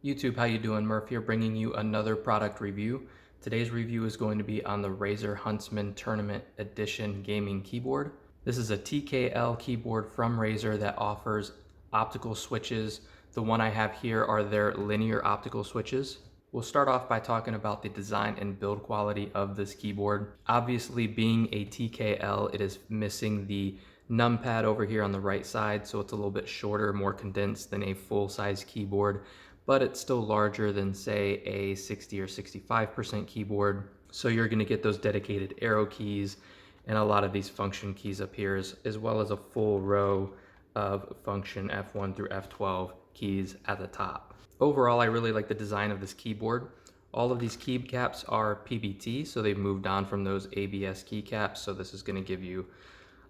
YouTube, how you doing? Murph here, bringing you another product review. Today's review is going to be on the Razer Huntsman Tournament Edition gaming keyboard. This is a TKL keyboard from Razer that offers optical switches. The one I have here are their linear optical switches. We'll start off by talking about the design and build quality of this keyboard. Obviously, being a TKL, it is missing the numpad over here on the right side, so it's a little bit shorter, more condensed than a full-size keyboard, but it's still larger than, say, a 60 or 65% keyboard. So you're going to get those dedicated arrow keys and a lot of these function keys up here, as well as a full row of function F1 through F12 keys at the top. Overall, I really like the design of this keyboard. All of these keycaps are PBT, so they've moved on from those ABS keycaps, so this is going to give you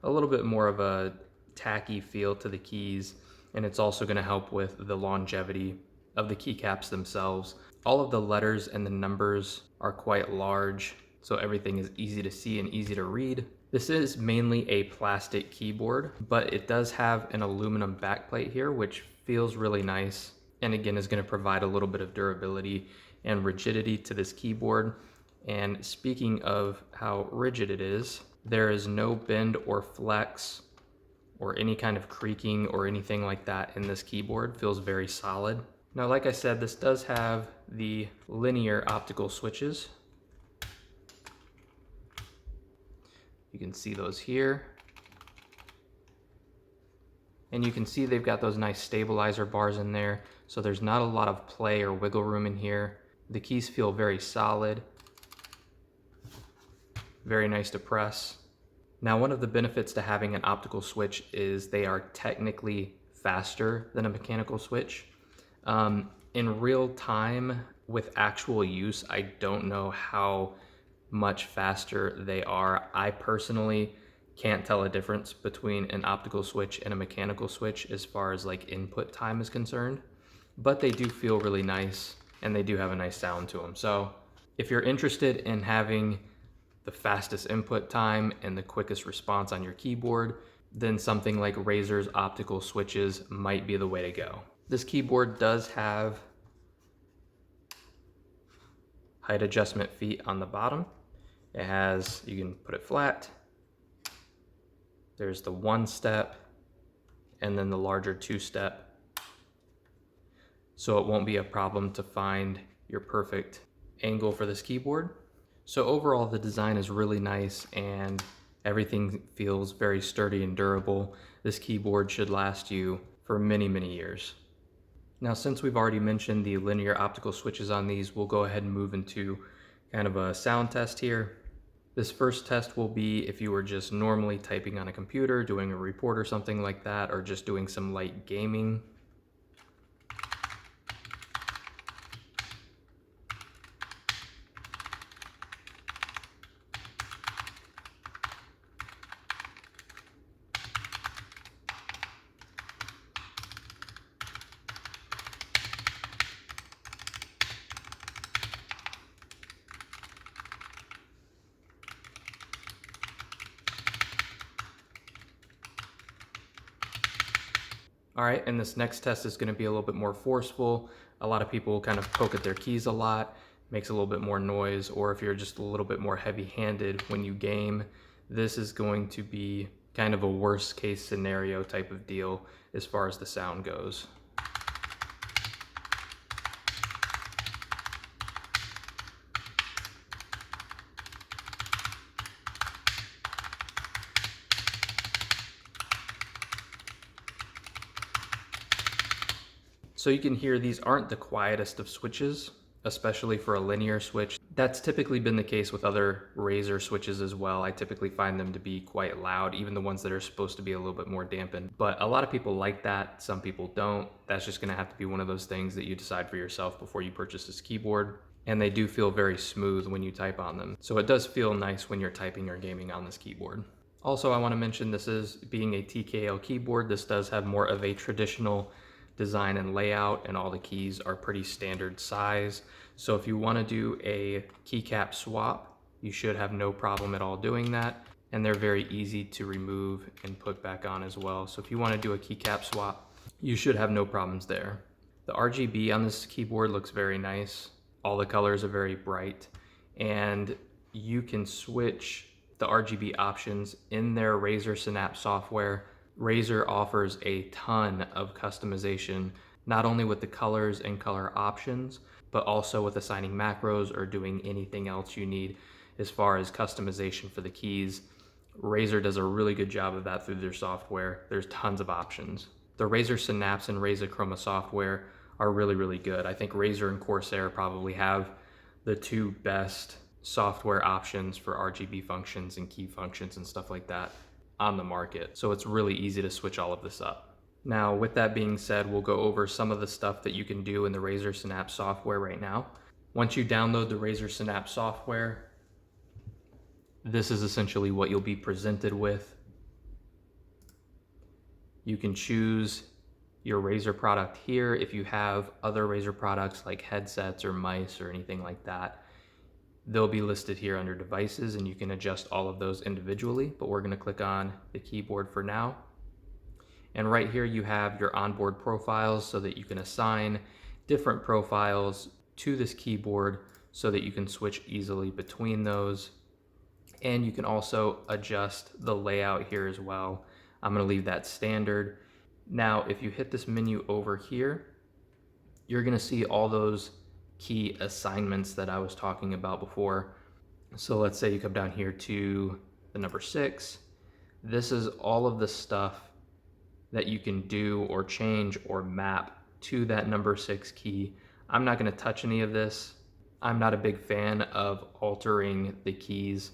a little bit more of a tacky feel to the keys, and it's also going to help with the longevity of the keycaps themselves. All of the letters and the numbers are quite large, so everything is easy to see and easy to read. This is mainly a plastic keyboard, but it does have an aluminum backplate here, which feels really nice, and again is going to provide a little bit of durability and rigidity to this keyboard. And speaking of how rigid it is, there is no bend or flex or any kind of creaking or anything like that in this keyboard. It feels very solid. Now, like I said, this does have the linear optical switches. You can see those here. And you can see they've got those nice stabilizer bars in there, so there's not a lot of play or wiggle room in here. The keys feel very solid, very nice to press. Now, one of the benefits to having an optical switch is they are technically faster than a mechanical switch. In real time, with actual use, I don't know how much faster they are. I personally can't tell a difference between an optical switch and a mechanical switch as far as like input time is concerned, but they do feel really nice and they do have a nice sound to them. So if you're interested in having the fastest input time and the quickest response on your keyboard, then something like Razer's optical switches might be the way to go. This keyboard does have height adjustment feet on the bottom. It has, you can put it flat. There's the 1-step and then the larger 2-step. So it won't be a problem to find your perfect angle for this keyboard. So overall, the design is really nice and everything feels very sturdy and durable. This keyboard should last you for many, many years. Now, since we've already mentioned the linear optical switches on these, we'll go ahead and move into kind of a sound test here. This first test will be if you were just normally typing on a computer, doing a report or something like that, or just doing some light gaming. All right, and this next test is going to be a little bit more forceful. A lot of people kind of poke at their keys a lot, makes a little bit more noise, or if you're just a little bit more heavy-handed when you game, this is going to be kind of a worst case scenario type of deal as far as the sound goes. So you can hear these aren't the quietest of switches, especially for a linear switch. That's typically been the case with other Razer switches as well. I typically find them to be quite loud, even the ones that are supposed to be a little bit more dampened. But a lot of people like that, some people don't. That's just gonna have to be one of those things that you decide for yourself before you purchase this keyboard. And they do feel very smooth when you type on them. So it does feel nice when you're typing or gaming on this keyboard. Also, I wanna mention this is being a TKL keyboard. This does have more of a traditional design and layout, and all the keys are pretty standard size. So if you want to do a keycap swap, you should have no problem at all doing that. And they're very easy to remove and put back on as well. So if you want to do a keycap swap, you should have no problems there. The RGB on this keyboard looks very nice. All the colors are very bright, and you can switch the RGB options in their Razer Synapse software. Razer offers a ton of customization, not only with the colors and color options, but also with assigning macros or doing anything else you need as far as customization for the keys. Razer does a really good job of that through their software. There's tons of options. The Razer Synapse and Razer Chroma software are really, really good. I think Razer and Corsair probably have the two best software options for RGB functions and key functions and stuff like that on the market. So it's really easy to switch all of this up. Now, with that being said, we'll go over some of the stuff that you can do in the Razer Synapse software right now. Once you download the Razer Synapse software, this is essentially what you'll be presented with. You can choose your Razer product here. If you have other Razer products like headsets or mice or anything like that, they'll be listed here under devices, and you can adjust all of those individually, but we're going to click on the keyboard for now. And right here you have your onboard profiles so that you can assign different profiles to this keyboard so that you can switch easily between those. And you can also adjust the layout here as well. I'm going to leave that standard. Now, if you hit this menu over here, you're going to see all those key assignments that I was talking about before. So let's say you come down here to the number 6. This is all of the stuff that you can do or change or map to that number 6 key. I'm not going to touch any of this. I'm not a big fan of altering the keys,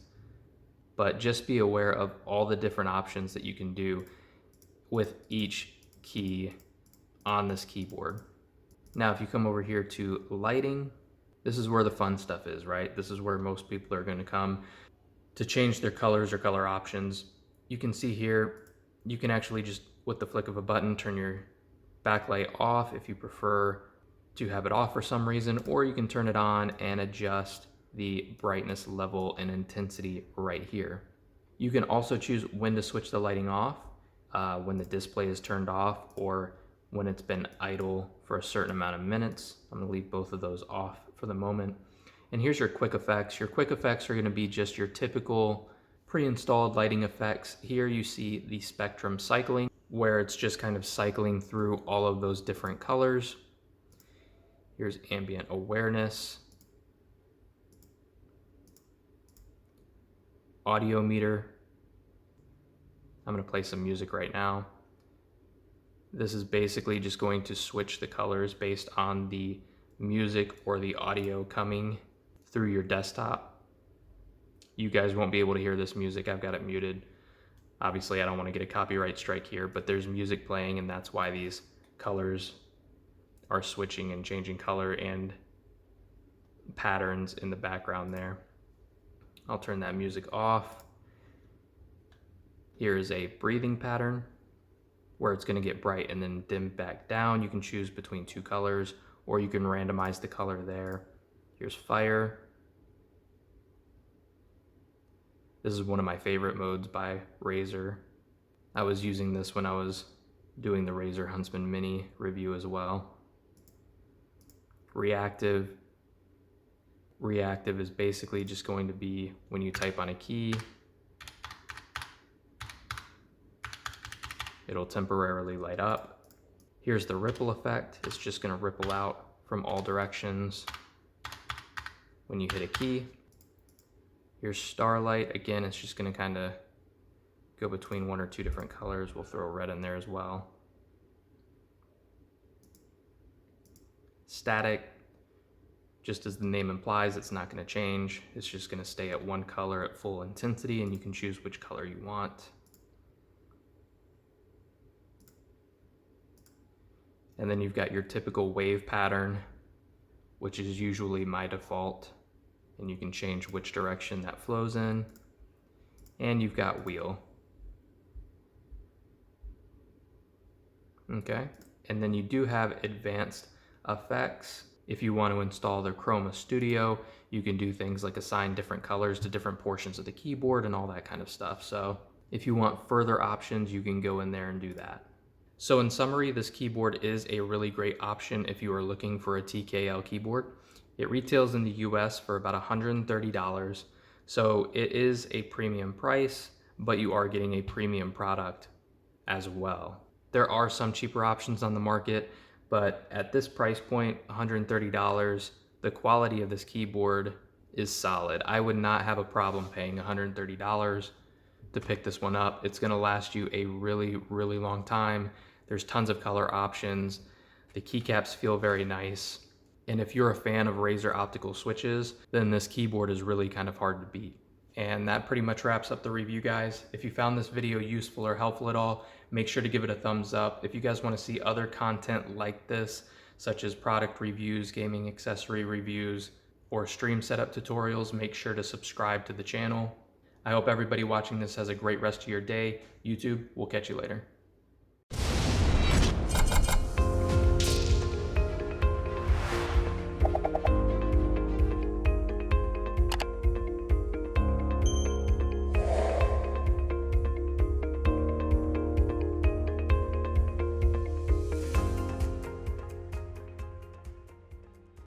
but just be aware of all the different options that you can do with each key on this keyboard. Now, if you come over here to lighting, this is where the fun stuff is, right? This is where most people are going to come to change their colors or color options. You can see here, you can actually just, with the flick of a button, turn your backlight off if you prefer to have it off for some reason, or you can turn it on and adjust the brightness level and intensity right here. You can also choose when to switch the lighting off, when the display is turned off, or when it's been idle for a certain amount of minutes. I'm going to leave both of those off for the moment. And here's your quick effects. Your quick effects are going to be just your typical pre-installed lighting effects. Here you see the spectrum cycling, where it's just kind of cycling through all of those different colors. Here's ambient awareness, audio meter. I'm going to play some music right now. This is basically just going to switch the colors based on the music or the audio coming through your desktop. You guys won't be able to hear this music. I've got it muted. Obviously, I don't want to get a copyright strike here, but there's music playing, and that's why these colors are switching and changing color and patterns in the background there. I'll turn that music off. Here is a breathing pattern where it's going to get bright and then dim back down. You can choose between 2 colors, or you can randomize the color there. Here's fire. This is one of my favorite modes by Razer. I was using this when I was doing the Razer Huntsman Mini review as well. Reactive. Reactive is basically just going to be when you type on a key, it'll temporarily light up. Here's the ripple effect. It's just going to ripple out from all directions when you hit a key. Here's starlight. Again, it's just going to kind of go between 1 or 2 different colors. We'll throw red in there as well. Static, just as the name implies, it's not going to change. It's just going to stay at 1 color at full intensity, and you can choose which color you want. And then you've got your typical wave pattern, which is usually my default, and you can change which direction that flows in. And you've got wheel. Okay, and then you do have advanced effects. If you want to install the Chroma Studio, you can do things like assign different colors to different portions of the keyboard and all that kind of stuff. So if you want further options, you can go in there and do that. So in summary, this keyboard is a really great option if you are looking for a TKL keyboard. It retails in the US for about $130. So it is a premium price, but you are getting a premium product as well. There are some cheaper options on the market, but at this price point, $130, the quality of this keyboard is solid. I would not have a problem paying $130 to pick this one up. It's gonna last you a really, really long time. There's tons of color options. The keycaps feel very nice. And if you're a fan of Razer optical switches, then this keyboard is really kind of hard to beat. And that pretty much wraps up the review, guys. If you found this video useful or helpful at all, make sure to give it a thumbs up. If you guys want to see other content like this, such as product reviews, gaming accessory reviews, or stream setup tutorials, make sure to subscribe to the channel. I hope everybody watching this has a great rest of your day. YouTube, we'll catch you later.